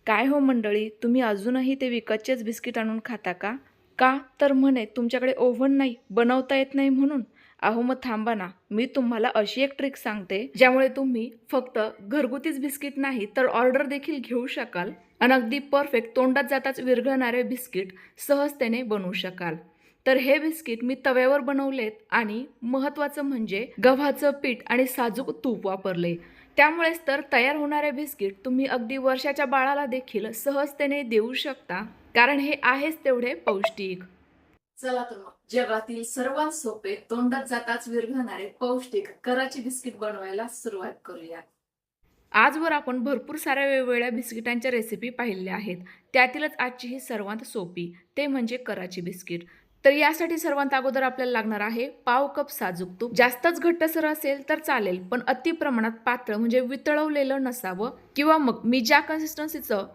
काय हो मंडळी, तुम्ही अजूनही ते विकतचेच बिस्किट आणून खाता का? का तर म्हणे तुमच्याकडे ओव्हन नाही, बनवता येत नाही म्हणून. अहो मग थांबा ना, मी तुम्हाला अशी एक ट्रिक सांगते ज्यामुळे तुम्ही फक्त घरगुतीच बिस्किट नाही तर ऑर्डर देखील घेऊ शकाल आणि अगदी परफेक्ट तोंडात जाताच विरघळणारे बिस्किट सहजतेने बनवू शकाल. तर हे बिस्किट मी तव्यावर बनवलेत आणि महत्त्वाचं म्हणजे गव्हाचं पीठ आणि साजूक तूप वापरले. त्यामुळेच तर तयार होणारे बिस्किट तुम्ही अगदी वर्षाच्या बाळाला देखील सहजतेने देऊ शकता, कारण हे आहेच तेवढे पौष्टिक. चला तर मग जगातील सर्वात सोपे तोंडात जाताच विरघळणारे पौष्टिक कराची बिस्किट बनवायला सुरुवात करूया. आजवर आपण भरपूर साऱ्या वेगवेगळ्या बिस्किटांच्या रेसिपी पाहिल्या आहेत. त्यातीलच आजची ही सर्वात सोपी, ते म्हणजे कराची बिस्किट. तर यासाठी सर्वात अगोदर आपल्याला लागणार आहे पाव कप साजूक तूप. जास्तच घट्टसर असेल तर चालेल, पण अति प्रमाणात पातळ म्हणजे वितळवलेलं नसावं, किंवा मग मी ज्या कन्सिस्टन्सीचं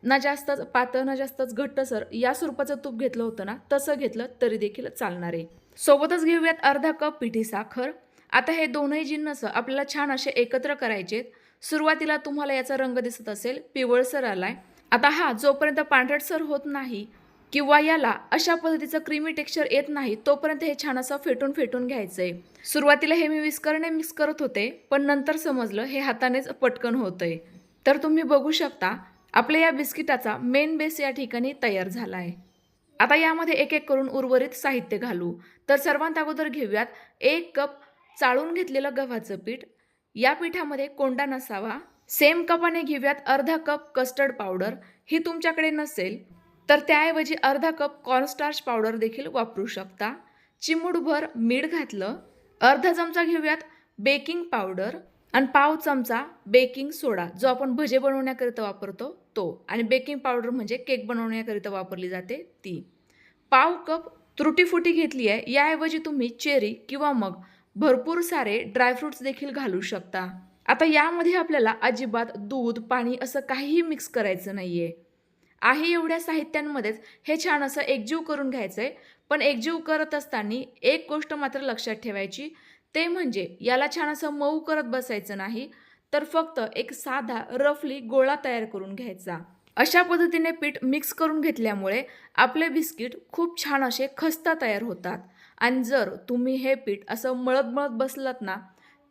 ना जास्तच पातळ ना जास्तच घट्टसर या स्वरूपाचं तूप घेतलं होतं ना, तसं घेतलं तरी देखील चालणार आहे. सोबतच घेऊयात अर्धा कप पिठी साखर. आता हे दोनही जिन्नस आपल्याला छान असे एकत्र करायचे. सुरुवातीला तुम्हाला याचा रंग दिसत असेल पिवळसर आलाय. आता हा जोपर्यंत पांढरटसर होत नाही किंवा याला अशा पद्धतीचं क्रीमी टेक्स्चर येत नाही, तोपर्यंत हे छान असं फेटून फेटून घ्यायचंय. सुरुवातीला हे मी विस्करने मिक्स करत होते, पण नंतर समजलं हे हातानेच पटकन होतंय. तर तुम्ही बघू शकता आपल्या या बिस्किटाचा मेन बेस या ठिकाणी तयार झाला आहे. आता यामध्ये एक एक करून उर्वरित साहित्य घालू. तर सर्वात अगोदर घेऊयात 1 कप चाळून घेतलेलं गव्हाचं पीठ. या पिठामध्ये कोंडा नसावा. सेम कपाने घेऊयात अर्धा कप कस्टर्ड पावडर. ही तुमच्याकडे नसेल तर त्याऐवजी अर्धा कप कॉर्नस्टार्च पावडर देखील वापरू शकता. चिमूटभर मीठ घातलं. अर्धा चमचा घेऊयात बेकिंग पावडर आणि पाव चमचा बेकिंग सोडा, जो आपण भजे बनवण्याकरिता वापरतो तो, आणि बेकिंग पावडर म्हणजे केक बनवण्याकरिता वापरली जाते ती. पाव कप तुरटी-फुटी घेतली आहे. याऐवजी तुम्ही चेरी किंवा मग भरपूर सारे ड्रायफ्रुट्स देखील घालू शकता. आता यामध्ये आपल्याला अजिबात दूध, पाणी असं काहीही मिक्स करायचं नाहीये. आहे एवढ्या साहित्यांमध्येच हे छान असं एकजीव करून घ्यायचंय. पण एकजीव करत असताना एक गोष्ट मात्र लक्षात ठेवायची, ते म्हणजे याला छान असं मऊ करत बसायचं नाही, तर फक्त एक साधा रफली गोळा तयार करून घ्यायचा. अशा पद्धतीने पीठ मिक्स करून घेतल्यामुळे आपले बिस्किट खूप छान असे खस्ता तयार होतात. आणि जर तुम्ही हे पीठ असं मळत मळत बसलात ना,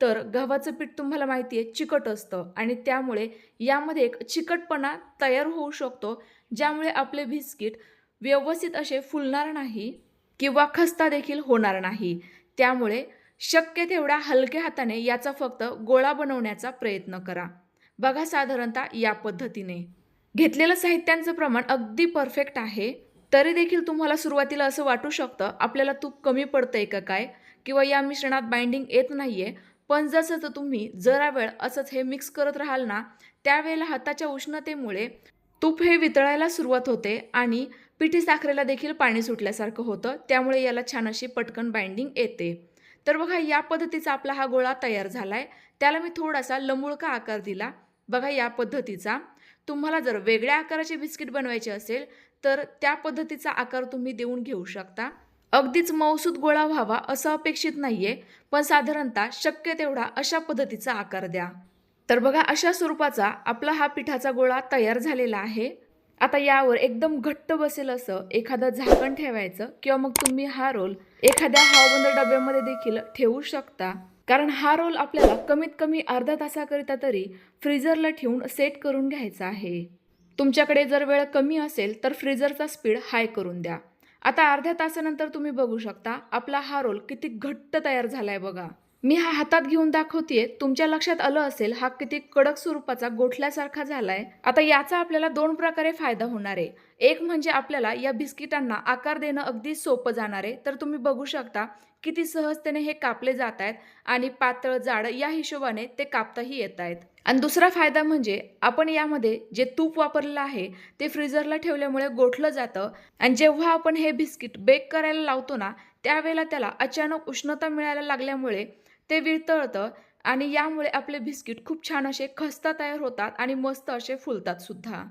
तर गव्हाचं पीठ तुम्हाला माहिती आहे चिकट असतं आणि त्यामुळे यामध्ये एक चिकटपणा तयार होऊ शकतो, ज्यामुळे आपले बिस्किट व्यवस्थित असे फुलणार नाही किंवा खस्ता देखील होणार नाही. त्यामुळे शक्य तेवढ्या हलक्या हाताने याचा फक्त गोळा बनवण्याचा प्रयत्न करा. बघा साधारणतः या पद्धतीने. घेतलेलं साहित्यांचं प्रमाण अगदी परफेक्ट आहे. तरी देखील तुम्हाला सुरुवातीला असं वाटू शकतं आपल्याला तूप कमी पडतंय का काय, किंवा या मिश्रणात बाइंडिंग येत नाहीये. पण जसं तुम्ही जरा वेळ असंच हे मिक्स करत राहाल ना, त्यावेळेला हाताच्या उष्णतेमुळे तूप हे वितळायला सुरुवात होते आणि पिठी साखरेला देखील पाणी सुटल्यासारखं होतं. त्यामुळे याला छान अशी पटकन बाइंडिंग येते. तर बघा या पद्धतीचा आपला हा गोळा तयार झालाय. त्याला मी थोडासा लंबुळका आकार दिला. बघा या पद्धतीचा. तुम्हाला जर वेगळ्या आकाराचे बिस्किट बनवायचे असेल तर त्या पद्धतीचा आकार तुम्ही देऊन घेऊ शकता. अगदीच मऊसूत गोळा व्हावा असं अपेक्षित नाहीये, पण साधारणतः शक्य तेवढा अशा पद्धतीचा आकार द्या. तर बघा अशा स्वरूपाचा आपला हा पिठाचा गोळा तयार झालेला आहे. आता यावर एकदम घट्ट बसेल असं एखादं झाकण ठेवायचं, किंवा मग तुम्ही हा रोल एखाद्या हवाबंद डब्यामध्ये देखील ठेवू शकता. कारण हा रोल आपल्याला कमीत कमी अर्धा तासाकरिता तरी फ्रीजरला ठेवून सेट करून घ्यायचा आहे. तुमच्याकडे जर वेळ कमी असेल तर फ्रीजरचा स्पीड हाय करून द्या. आता अर्ध्या तासानंतर तुम्ही बघू शकता आपला हा रोल किती घट्ट तयार झालाय बघा. मी हा हातात घेऊन दाखवतेय. तुमच्या लक्षात आलं असेल हा किती कडक स्वरूपाचा गोठल्यासारखा झालाय. आता याचा आपल्याला दोन प्रकारे फायदा होणार आहे. एक म्हणजे आपल्याला या बिस्किटांना आकार देणं अगदी सोपं जाणार आहे. तर तुम्ही बघू शकता किती सहजतेने हे कापले जात आहेत आणि पातळ जाड या हिशोबाने ते कापताही येत आहेत. आणि दुसरा फायदा म्हणजे आपण यामध्ये जे तूप वापरलेलं आहे ते फ्रीजरला ठेवल्यामुळे गोठलं जातं, आणि जेव्हा आपण हे बिस्किट बेक करायला लावतो ना, त्यावेळेला त्याला अचानक उष्णता मिळायला लागल्यामुळे ते वितळतं आणि यामुळे आपले बिस्किट खूप छान असे खस्ता तयार होतात आणि मस्त असे फुलतात सुद्धा.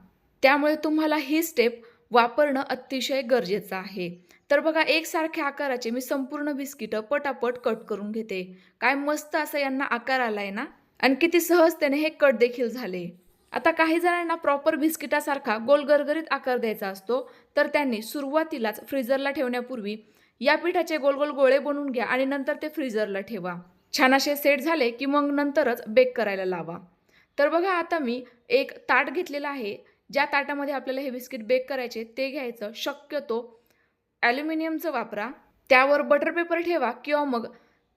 त्यामुळे तुम्हाला ही स्टेप वापरणं अतिशय गरजेचं आहे. तर बघा एकसारख्या आकाराचे मी संपूर्ण बिस्किट पटापट कट करून घेते. काय मस्त असा यांना आकार आलाय ना, आणि किती सहजतेने हे कट देखील झाले. आता काही जणांना प्रॉपर बिस्किटासारखा गोल गरगरीत आकार द्यायचा असतो, तर त्यांनी सुरुवातीलाच फ्रीजरला ठेवण्यापूर्वी या पिठाचे गोल गोल गोळे बनवून घ्या आणि नंतर ते फ्रीजरला ठेवा. छान असे सेट झाले की मग नंतरच बेक करायला लावा. तर बघा आता मी एक ताट घेतलेलं आहे. ज्या ताटामध्ये आपल्याला हे बिस्किट बेक करायचे ते घ्यायचं. शक्यतो ॲल्युमिनियमचं वापरा. त्यावर बटर पेपर ठेवा किंवा मग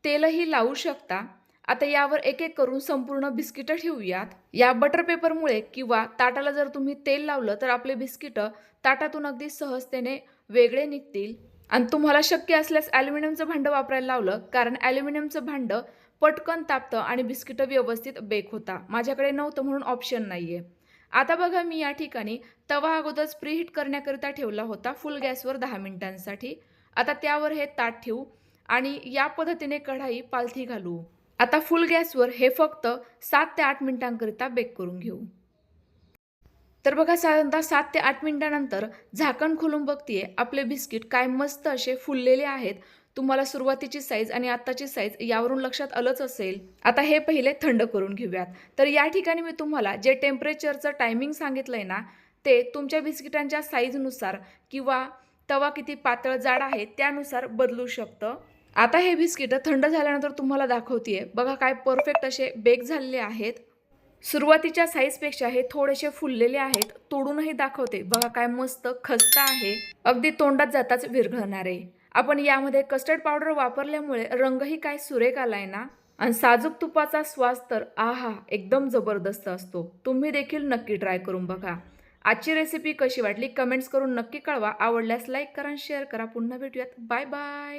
तेलही लावू शकता. आता यावर एक एक करून संपूर्ण बिस्किटं ठेवूयात. या बटर पेपरमुळे किंवा ताटाला जर तुम्ही तेल लावलं तर आपले बिस्किटं ताटातून अगदी सहजतेने वेगळे निघतील. आणि तुम्हाला शक्य असल्यास ॲल्युमिनियमचं भांडं वापरायला लावलं, कारण ॲल्युमिनियमचं भांडं पटकन तापतं आणि बिस्किटं व्यवस्थित बेक होता. माझ्याकडे नव्हतं म्हणून ऑप्शन नाही आहे. आता बघा मी या ठिकाणी तवा अगोदरच प्रीहीट करण्याकरिता ठेवला होता फुल गॅसवर 10 मिनिटांसाठी. आता त्यावर हे ताट ठेवू आणि या पद्धतीने कढाई पालथी घालू. आता फुल गॅसवर हे फक्त 7 ते 8 मिनिटांकरिता बेक करून घेऊ. तर बघा साधारणतः 7 ते 8 मिनिटानंतर झाकण खोलून बघतीये, आपले बिस्किट काय मस्त असे फुललेले आहेत. तुम्हाला सुरुवातीची साईज आणि आत्ताची साईज यावरून लक्षात आलंच असेल. आता हे पहिले थंड करून घेऊयात. तर या ठिकाणी मी तुम्हाला जे टेम्परेचरचं टायमिंग सांगितलंय ना, ते तुमच्या बिस्किटांच्या साईजनुसार किंवा तवा किती पातळ जाड आहे त्यानुसार बदलू शकतं. आता हे बिस्किटं थंड झाल्यानंतर तुम्हाला दाखवतेय. बघा काय परफेक्ट असे बेक झालेले आहेत. सुरुवातीच्या साईजपेक्षा हे थोडेसे फुललेले आहेत. तोडूनही दाखवते. बघा काय मस्त खस्ता आहे. अगदी तोंडात जाताच विरघळणारे. आपण यामध्ये कस्टर्ड पावडर वापरल्यामुळे रंगही काय सुरेख आलाय ना. आणि साजूक तुपाचा स्वाद तर आहा एकदम जबरदस्त असतो. तुम्ही देखील नक्की ट्राय करून बघा. आजची रेसिपी कशी वाटली कमेंट्स करून नक्की कळवा. आवडल्यास लाईक करा, शेअर करा. पुन्हा भेटूयात. Bye bye.